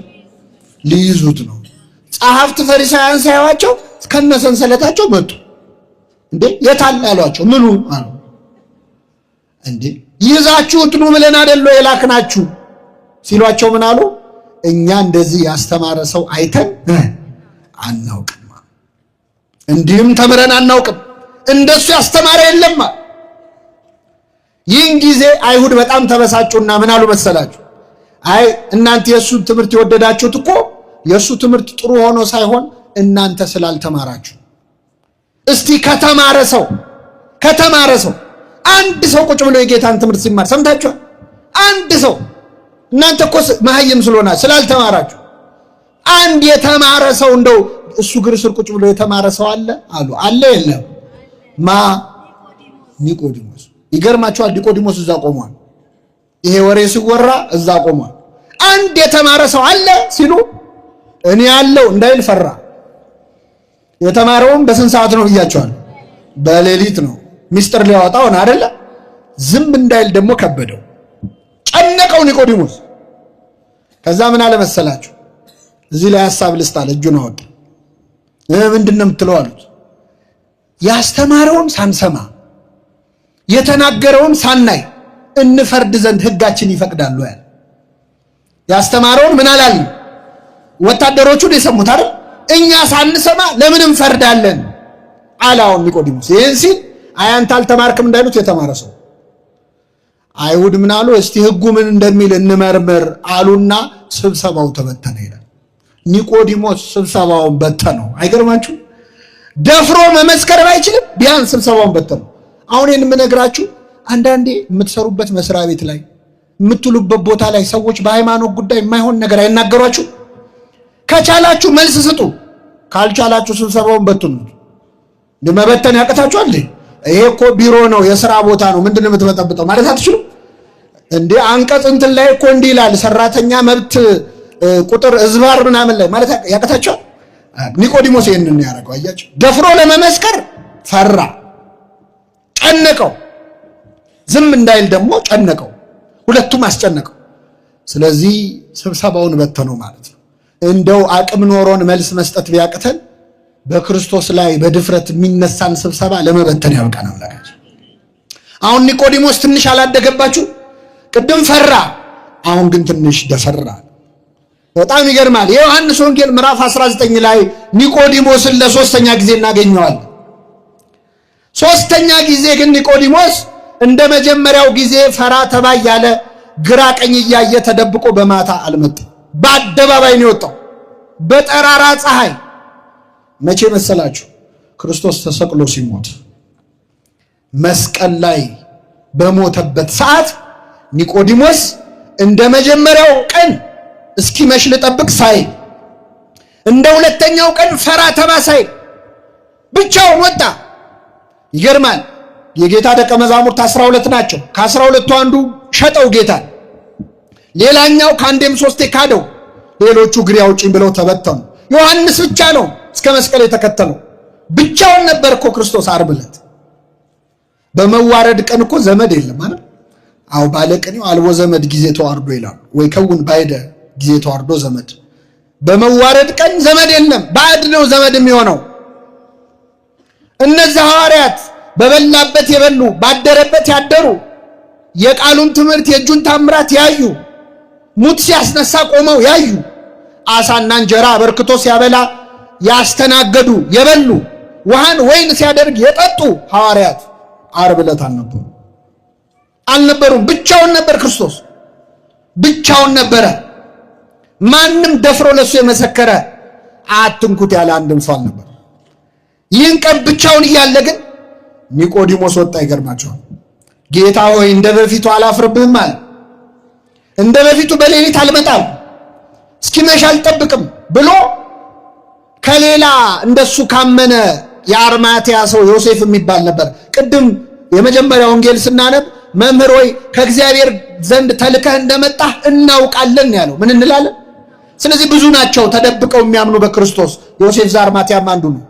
ሊይዙት ነው። ጸሐፍት ፈሪሳውያን ሳይዋቸው ከነሰንሰለታቸው መጡ። እንዴ የታል አሏቸው። ምኑ አሉ። እንዴ ይዛችሁት ኑ ብለን አይደል የላክናችሁ ሲሏቸው ምን አሉ? እኛ እንደዚህ ያስተማረ ሰው አይተን አናውቅም፣ እንዲህም ተምረን አናውቅም፣ እንደሱ ያስተማረ የለም። ይህን ጊዜ አይሁድ በጣም ተበሳጩና ምን አሉ መሰላችሁ? አይ እናንተ የሱ ትምህርት የወደዳችሁት እኮ የሱ ትምህርት ጥሩ ሆኖ ሳይሆን እናንተ ስላልተማራችሁ። እስቲ ከተማረ ሰው አንድ ሰው ቁጭ ብሎ የጌታን ትምህርት ሲማር ሰምታችኋል? አንድ ሰው እናንተ እኮ መሐይም ስለሆነ ስላልተማራችሁ። አንድ የተማረ ሰው እንደው እሱ እግር ስር ቁጭ ብሎ የተማረ ሰው አለ አሉ። አለ የለም? ኒቆዲሞስ። ይገርማችኋል፣ ኒቆዲሞስ እዛ ቆሟል። ይሄ ወሬ ሲወራ እዛ ቆሟል። አንድ የተማረ ሰው አለ ሲሉ እኔ ያለው እንዳይል ፈራ። የተማረውም በስንት ሰዓት ነው ብያቸዋል? በሌሊት ነው። ሚስጥር ሊያወጣው ነው አይደለ? ዝም እንዳይል ደግሞ ከበደው፣ ጨነቀው ኒቆዲሞስ። ከዛ ምን አለ መሰላችሁ? እዚህ ላይ ሐሳብ ልስጣል። እጁን አወጣ። ምንድነው የምትለው አሉት። ያስተማረውን ሳንሰማ የተናገረውን ሳናይ እንፈርድ ዘንድ ሕጋችን ይፈቅዳል ያለ። ያስተማረውን ምን አላል? ወታደሮቹን የሰሙት አይደል? እኛ ሳንሰማ ለምን እንፈርዳለን አላውን ኒቆዲሞስ። ይህን ሲል አያንተ አልተማርክም እንዳይሉት የተማረ ሰው። አይሁድ ምን አሉ? እስቲ ሕጉ ምን እንደሚል እንመርምር አሉና ስብሰባው ተበተነ ይላል። ኒቆዲሞስ ስብሰባውን በተነው። አይገርማችሁ? ደፍሮ መመስከር አይችልም፣ ቢያንስ ስብሰባውን በተነው። አሁን ይህን የምነግራችሁ አንዳንዴ የምትሰሩበት መስሪያ ቤት ላይ የምትሉበት ቦታ ላይ ሰዎች በሃይማኖት ጉዳይ የማይሆን ነገር አይናገሯችሁ። ከቻላችሁ መልስ ስጡ፣ ካልቻላችሁ ስብሰባውን በትኑት። መበተን ያቀታችኋል? ይሄ እኮ ቢሮ ነው፣ የሥራ ቦታ ነው፣ ምንድነው የምትበጠብጠው ማለት አትችሉም እንዴ? አንቀጽ እንትን ላይ እኮ እንዲህ ይላል፣ ሰራተኛ መብት ቁጥር እዝባር ምናምን ላይ ማለት ያቀታችኋል። ኒቆዲሞስ ይሄንን ያደረገው አያችሁ። ደፍሮ ለመመስከር ፈራ፣ ጨነቀው። ዝም እንዳይል ደግሞ ጨነቀው። ሁለቱም አስጨነቀው። ስለዚህ ስብሰባውን በተነው ማለት ነው። እንደው አቅም ኖሮን መልስ መስጠት ቢያቅተን በክርስቶስ ላይ በድፍረት የሚነሳን ስብሰባ ለመበተን ያብቃን አምላካችን። አሁን ኒቆዲሞስ ትንሽ አላደገባችሁ? ቅድም ፈራ፣ አሁን ግን ትንሽ ደፈራ። በጣም ይገርማል። የዮሐንስ ወንጌል ምዕራፍ 19 ላይ ኒቆዲሞስን ለሶስተኛ ጊዜ እናገኘዋለን። ሶስተኛ ጊዜ ግን ኒቆዲሞስ እንደ መጀመሪያው ጊዜ ፈራ ተባ ያለ ግራ ቀኝ እያየ ተደብቆ በማታ አልመጣም። በአደባባይ ነው የወጣው፣ በጠራራ ፀሐይ። መቼ መሰላችሁ? ክርስቶስ ተሰቅሎ ሲሞት መስቀል ላይ በሞተበት ሰዓት ኒቆዲሞስ እንደ መጀመሪያው ቀን እስኪመሽ ልጠብቅ ሳይል፣ እንደ ሁለተኛው ቀን ፈራ ተባ ሳይል ብቻውን ወጣ። ይገርማል። የጌታ ደቀ መዛሙርት 12 ናቸው። ከ12ቱ አንዱ ሸጠው ጌታ፣ ሌላኛው ከአንዴም ሶስቴ ካደው፣ ሌሎቹ እግሬ አውጪኝ ብለው ተበተኑ። ዮሐንስ ብቻ ነው እስከ መስቀል የተከተለው። ብቻውን ነበር እኮ ክርስቶስ ዓርብ ዕለት። በመዋረድ ቀን እኮ ዘመድ የለም ማለት አው ባለቅኔው አልቦ ዘመድ ጊዜ ተዋርዶ ይላል ወይ ከውን ባይደ ጊዜ ተዋርዶ ዘመድ። በመዋረድ ቀን ዘመድ የለም፣ ባዕድ ነው ዘመድ የሚሆነው። እነዚህ ሐዋርያት በበላበት የበሉ ባደረበት ያደሩ፣ የቃሉን ትምህርት የእጁን ታምራት ያዩ፣ ሙት ሲያስነሳ ቆመው ያዩ፣ አሳና እንጀራ አበርክቶ ሲያበላ ያስተናገዱ የበሉ፣ ውሃን ወይን ሲያደርግ የጠጡ ሐዋርያት ዓርብ ዕለት አልነበሩም። ብቻውን ነበር ክርስቶስ፣ ብቻውን ነበረ። ማንም ደፍሮ ለሱ የመሰከረ አትንኩት ያለ አንድም ሰው አልነበር። ይህን ቀን ብቻውን እያለ ግን ኒቆዲሞስ ወጣ። ይገርማቸዋል። ጌታ ሆይ እንደ በፊቱ አላፍርብህም አለ። እንደ በፊቱ በሌሊት አልመጣም፣ እስኪመሽ አልጠብቅም ብሎ ከሌላ እንደሱ ካመነ የአርማትያ ሰው ዮሴፍ የሚባል ነበር። ቅድም የመጀመሪያው ወንጌል ስናነብ መምህር ሆይ ከእግዚአብሔር ዘንድ ተልከህ እንደመጣህ እናውቃለን ያለው። ምን እንላለን? ስለዚህ ብዙ ናቸው ተደብቀው የሚያምኑ በክርስቶስ። ዮሴፍ ዘአርማትያም አንዱ ነው።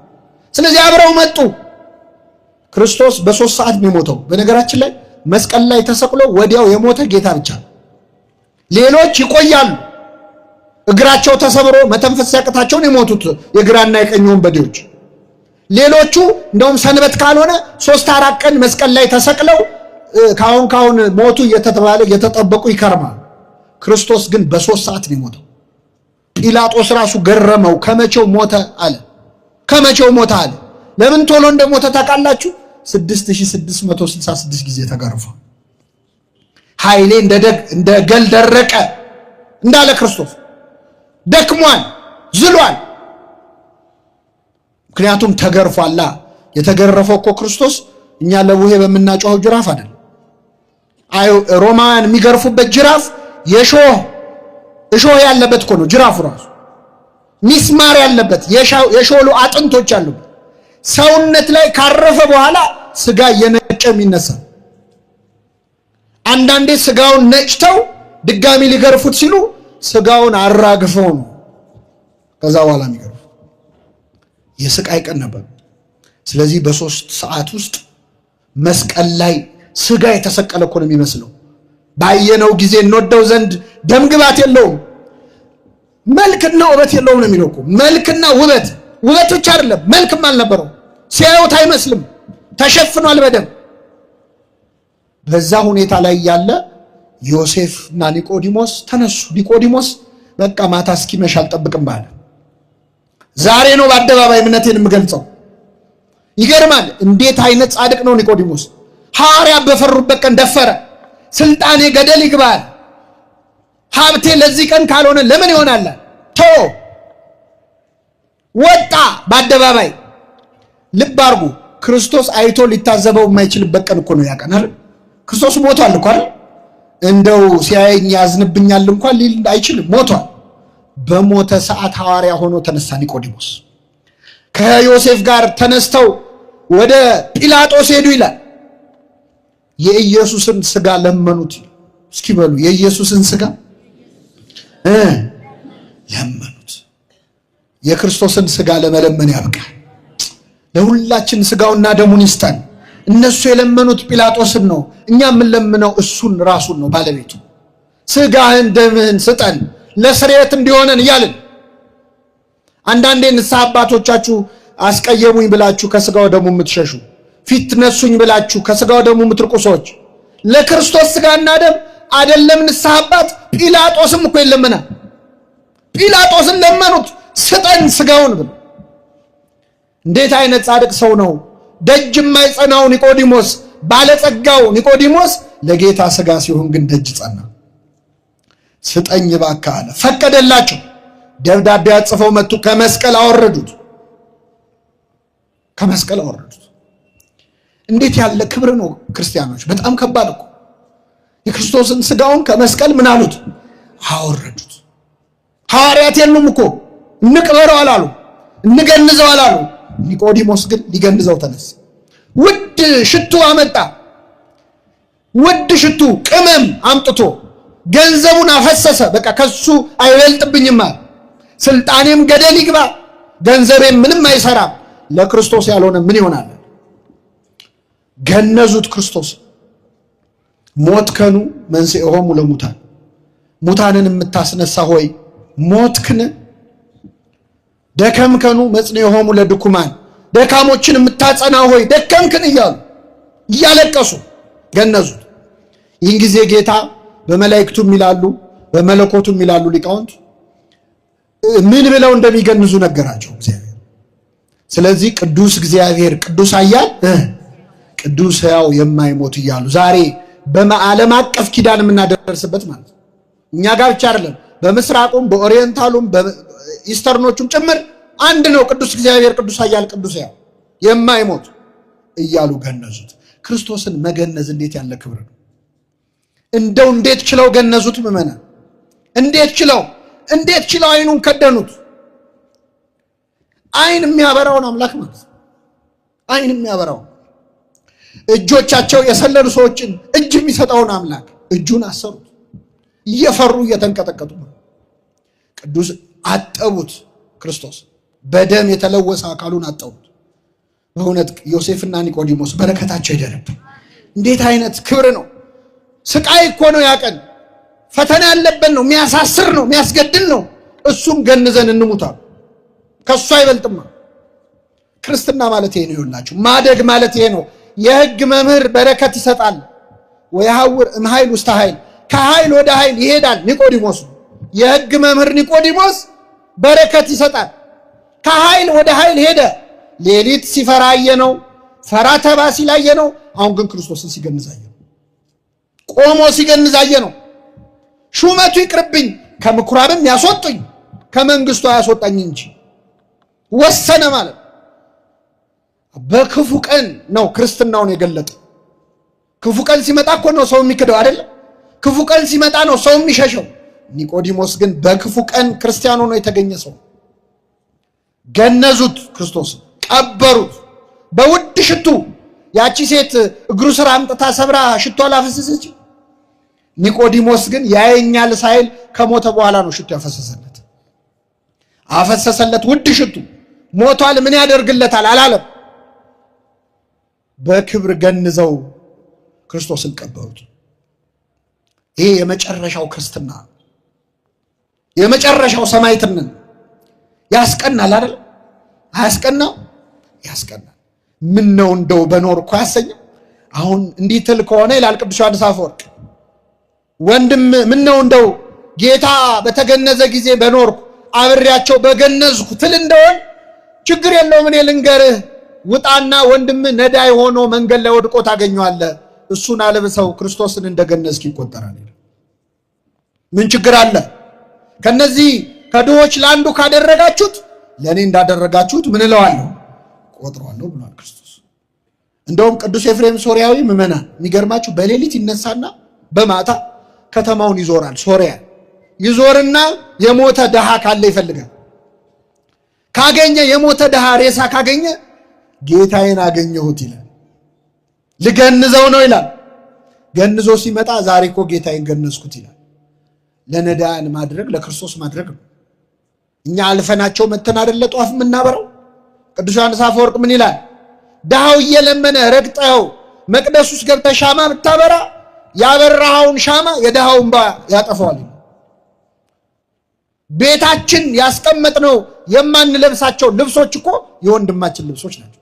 ስለዚህ አብረው መጡ። ክርስቶስ በ3 ሰዓት ነው የሞተው። በነገራችን ላይ መስቀል ላይ ተሰቅሎ ወዲያው የሞተ ጌታ ብቻ ነው። ሌሎች ይቆያሉ። እግራቸው ተሰብሮ መተንፈስ ሲያቅታቸው የሞቱት የግራና የቀኝ ወንበዴዎች። ሌሎቹ እንደውም ሰንበት ካልሆነ 3-4 ቀን መስቀል ላይ ተሰቅለው ካሁን ሞቱ እየተባለ እየተጠበቁ ይከርማሉ። ክርስቶስ ግን በ3 ሰዓት ነው የሞተው። ጲላጦስ ራሱ ገረመው። ከመቼው ሞተ አለ። ከመቼው ሞተ አለ። ለምን ቶሎ እንደሞተ ታውቃላችሁ? 6666 ጊዜ ተገርፏል። ኃይሌ እንደ ገል ደረቀ እንዳለ ክርስቶስ ደክሟል፣ ዝሏል። ምክንያቱም ተገርፏላ። የተገረፈው እኮ ክርስቶስ እኛ ለቡሄ በምናጮኸው ጅራፍ አይደለም። ሮማውያን የሚገርፉበት ጅራፍ እሾህ ያለበት እኮ ነው። ጅራፉ ራሱ ሚስማር ያለበት የሾሉ አጥንቶች ያሉበት ሰውነት ላይ ካረፈ በኋላ ስጋ እየነጨ የሚነሳ። አንዳንዴ ስጋውን ነጭተው ድጋሚ ሊገርፉት ሲሉ ስጋውን አራግፈው ነው ከዛ በኋላ የሚገርፉ። የስቃይ ቀን ነበር። ስለዚህ በ3 ሰዓት ውስጥ መስቀል ላይ ስጋ የተሰቀለ እኮ ነው የሚመስለው። ባየነው ጊዜ እንወደው ዘንድ ደም ግባት የለውም፣ መልክና ውበት የለውም ነው የሚለው እኮ። መልክና ውበት ብቻ አይደለም፣ መልክም አልነበረው። ሲያዩት አይመስልም፣ ተሸፍኗል በደም። በዛ ሁኔታ ላይ ያለ ዮሴፍና ኒቆዲሞስ ተነሱ። ኒቆዲሞስ በቃ ማታ እስኪመሽ አልጠብቅም ባለ። ዛሬ ነው በአደባባይ እምነቴን የምገልጸው። ይገርማል። እንዴት አይነት ጻድቅ ነው ኒቆዲሞስ! ሐዋርያ በፈሩበት ቀን ደፈረ። ስልጣኔ ገደል ይግባል፣ ሀብቴ ለዚህ ቀን ካልሆነ ለምን ይሆናል? ወጣ በአደባባይ። ልብ አድርጉ። ክርስቶስ አይቶ ሊታዘበው የማይችልበት ቀን እኮ ነው ያቀናል። ክርስቶስ ሞቷል እኮ አይደል? እንደው ሲያየኝ ያዝንብኛል እንኳን ሊል አይችልም፣ ሞቷል። በሞተ ሰዓት ሐዋርያ ሆኖ ተነሳ ኒቆዲሞስ። ከዮሴፍ ጋር ተነስተው ወደ ጲላጦስ ሄዱ ይላል። የኢየሱስን ስጋ ለመኑት። እስኪ በሉ የኢየሱስን ስጋ ለመኑት። የክርስቶስን ስጋ ለመለመን ያብቃል። ለሁላችን ስጋውና ደሙን ይስጠን። እነሱ የለመኑት ጲላጦስን ነው፣ እኛ የምንለምነው እሱን ራሱን ነው፣ ባለቤቱ። ስጋህን ደምህን ስጠን ለስርየት እንዲሆነን እያልን አንዳንዴ ንስሐ አባቶቻችሁ አስቀየሙኝ ብላችሁ ከስጋው ደሙ የምትሸሹ፣ ፊት ነሱኝ ብላችሁ ከስጋው ደሙ የምትርቁ ሰዎች ለክርስቶስ ስጋና ደም አይደለም ንስሐ አባት ጲላጦስም እኮ ይለምናል። ጲላጦስን ለመኑት ስጠን ስጋውን ብሎ። እንዴት አይነት ጻድቅ ሰው ነው! ደጅ የማይጸናው ኒቆዲሞስ፣ ባለጸጋው ኒቆዲሞስ ለጌታ ስጋ ሲሆን ግን ደጅ ጸና። ስጠኝ እባክህ አለ። ፈቀደላቸው። ደብዳቤ አጽፈው መጡ። ከመስቀል አወረዱት። እንዴት ያለ ክብር ነው ክርስቲያኖች! በጣም ከባድ እኮ። የክርስቶስን ስጋውን ከመስቀል ምን አሉት? አወረዱት። ሐዋርያት የሉም እኮ እንቅበረው አላሉ፣ እንገንዘው አላሉ። ኒቆዲሞስ ግን ሊገንዘው ተነሳ። ውድ ሽቱ አመጣ። ውድ ሽቱ ቅመም አምጥቶ ገንዘቡን አፈሰሰ። በቃ ከሱ አይበልጥብኝም አለ። ስልጣኔም ገደል ይግባ፣ ገንዘቤም ምንም አይሰራም፣ ለክርስቶስ ያልሆነ ምን ይሆናል? ገነዙት ክርስቶስ። ሞትከኑ መንሥኤሆሙ ለሙታን፣ ሙታንን የምታስነሳ ሆይ ሞትክን። ደከምከኑ መጽንዔሆሙ ለድኩማን፣ ደካሞችን የምታጸና ሆይ ደከምክን እያሉ እያለቀሱ ገነዙት። ይህን ጊዜ ጌታ በመላእክቱም ይላሉ በመለኮቱም ይላሉ ሊቃውንት ምን ብለው እንደሚገንዙ ነገራቸው እግዚአብሔር። ስለዚህ ቅዱስ እግዚአብሔር፣ ቅዱስ ኃያል፣ ቅዱስ ሕያው የማይሞት እያሉ ዛሬ በዓለም አቀፍ ኪዳን የምናደርስበት ማለት ነው። እኛ ጋር ብቻ አይደለም፣ በምስራቁም በኦሪየንታሉም በኢስተርኖቹም ጭምር አንድ ነው። ቅዱስ እግዚአብሔር፣ ቅዱስ ኃያል፣ ቅዱስ ሕያው የማይሞት እያሉ ገነዙት። ክርስቶስን መገነዝ እንዴት ያለ ክብር ነው! እንደው እንዴት ችለው ገነዙት ምእመናን! እንዴት ችለው አይኑን ከደኑት! አይን የሚያበራውን አምላክ ማለት ነው። አይን የሚያበራው እጆቻቸው የሰለሉ ሰዎችን እጅ የሚሰጠውን አምላክ እጁን አሰሩት። እየፈሩ እየተንቀጠቀጡ ቅዱስ አጠቡት። ክርስቶስ በደም የተለወሰ አካሉን አጠቡት። በእውነት ዮሴፍና ኒቆዲሞስ በረከታቸው ይደረብ። እንዴት አይነት ክብር ነው! ስቃይ እኮ ነው ያቀን፣ ፈተና ያለበት ነው፣ የሚያሳስር ነው፣ የሚያስገድል ነው። እሱም ገንዘን እንሙታ፣ ከሱ አይበልጥማ። ክርስትና ማለት ይሄ ነው። ይኸውላችሁ ማደግ ማለት ይሄ ነው። የሕግ መምህር በረከት ይሰጣል። ወይሐውር እምኃይል ውስተ ኃይል፣ ከኃይል ወደ ኃይል ይሄዳል። ኒቆዲሞስ የሕግ መምህር ኒቆዲሞስ በረከት ይሰጣል። ከኃይል ወደ ኃይል ሄደ። ሌሊት ሲፈራ አየነው፣ ፈራ ተባ ሲል አየነው። አሁን ግን ክርስቶስን ሲገንዝ አየነው፣ ቆሞ ሲገንዝ አየነው። ሹመቱ ይቅርብኝ፣ ከምኩራብም ያስወጡኝ፣ ከመንግስቱ አያስወጣኝ እንጂ ወሰነ ማለት። በክፉ ቀን ነው ክርስትናውን የገለጠ። ክፉ ቀን ሲመጣ እኮ ነው ሰው የሚክደው አይደለም? ክፉ ቀን ሲመጣ ነው ሰው የሚሸሸው። ኒቆዲሞስ ግን በክፉ ቀን ክርስቲያን ሆኖ የተገኘ ሰው። ገነዙት፣ ክርስቶስን ቀበሩት በውድ ሽቱ። ያቺ ሴት እግሩ ስር አምጥታ ሰብራ ሽቶ አላፈሰሰች። ኒቆዲሞስ ግን ያየኛል ሳይል ከሞተ በኋላ ነው ሽቱ ያፈሰሰለት። አፈሰሰለት ውድ ሽቱ። ሞቷል፣ ምን ያደርግለታል አላለም። በክብር ገንዘው ክርስቶስን ቀበሩት። ይሄ የመጨረሻው ክርስትና፣ የመጨረሻው ሰማዕትነት። ያስቀናል አይደል? አያስቀናው? ያስቀናል። ምን ነው እንደው በኖርኩ አያሰኝም? አሁን እንዲህ ትል ከሆነ ይላል ቅዱስ ዮሐንስ አፈወርቅ፣ ወንድም ምን ነው እንደው ጌታ በተገነዘ ጊዜ በኖርኩ አብሬያቸው በገነዝኩ ትል እንደሆን ችግር የለውም፣ እኔ ልንገርህ፣ ውጣና ወንድም ነዳይ ሆኖ መንገድ ላይ ወድቆ ታገኘዋለህ፣ እሱን አልብሰው፣ ክርስቶስን እንደገነዝክ ይቆጠራል። ምን ችግር አለ? ከነዚህ ከድሆች ለአንዱ ካደረጋችሁት ለእኔ እንዳደረጋችሁት ምን እለዋለሁ? ቆጥረዋለሁ ብሏል ክርስቶስ። እንደውም ቅዱስ ኤፍሬም ሶርያዊ ምዕመናን የሚገርማችሁ በሌሊት ይነሳና በማታ ከተማውን ይዞራል። ሶርያ ይዞርና የሞተ ድሃ ካለ ይፈልጋል። ካገኘ የሞተ ድሃ ሬሳ ካገኘ ጌታዬን አገኘሁት ይላል። ልገንዘው ነው ይላል። ገንዞ ሲመጣ ዛሬ እኮ ጌታዬን ገነዝኩት ይላል። ለነዳያን ማድረግ ለክርስቶስ ማድረግ ነው። እኛ አልፈናቸው መተን አይደለ ጧፍ የምናበረው? ቅዱስ ዮሐንስ አፈወርቅ ምን ይላል? ድሃው እየለመነ ረግጠው መቅደስ ውስጥ ገብተህ ሻማ ብታበራ ያበራኸውን ሻማ የድሃውን እንባ ያጠፋዋል። ቤታችን ያስቀመጥነው የማንለብሳቸው ልብሶች እኮ የወንድማችን ልብሶች ናቸው።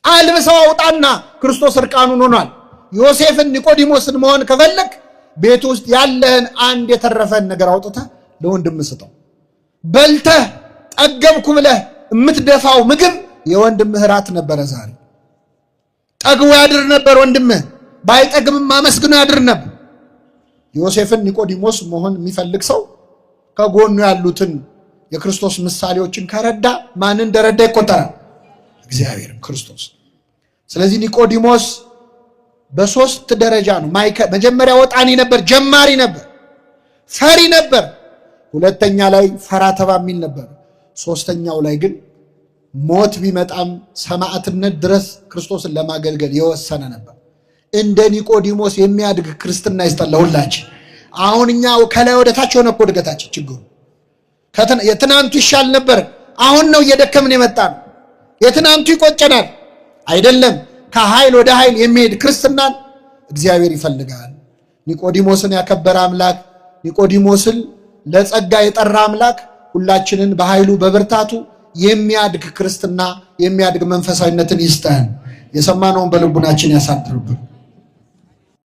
አልብሰው አውጣና ክርስቶስ እርቃኑን ሆኗል። ዮሴፍን ኒቆዲሞስን መሆን ከፈለክ ቤት ውስጥ ያለህን አንድ የተረፈን ነገር አውጥተህ ለወንድም ስጠው። በልተህ ጠገብኩ ብለህ የምትደፋው ምግብ የወንድምህ ራት ነበረ። ዛሬ ጠግቦ ያድር ነበር ወንድምህ፣ ባይጠግብም አመስግኖ ያድር ነበር። ዮሴፍን ኒቆዲሞስ መሆን የሚፈልግ ሰው ከጎኑ ያሉትን የክርስቶስ ምሳሌዎችን ከረዳ ማንን እንደረዳ ይቆጠራል? እግዚአብሔር ክርስቶስ። ስለዚህ ኒቆዲሞስ በሶስት ደረጃ ነው። መጀመሪያ ወጣኒ ነበር፣ ጀማሪ ነበር፣ ፈሪ ነበር። ሁለተኛ ላይ ፈራ ተባ የሚል ነበር። ሶስተኛው ላይ ግን ሞት ቢመጣም ሰማዕትነት ድረስ ክርስቶስን ለማገልገል የወሰነ ነበር። እንደ ኒቆዲሞስ የሚያድግ ክርስትና ይስጠን ለሁላችን። አሁን እኛ ከላይ ወደ ታች ሆነ እኮ እድገታችን። ችግሩ የትናንቱ ይሻል ነበር፣ አሁን ነው እየደከምን የመጣ ነው። የትናንቱ ይቆጨናል አይደለም። ከኃይል ወደ ኃይል የሚሄድ ክርስትናን እግዚአብሔር ይፈልጋል። ኒቆዲሞስን ያከበረ አምላክ፣ ኒቆዲሞስን ለጸጋ የጠራ አምላክ ሁላችንን በኃይሉ በብርታቱ የሚያድግ ክርስትና የሚያድግ መንፈሳዊነትን ይስጠን። የሰማነውን በልቡናችን ያሳድርብን።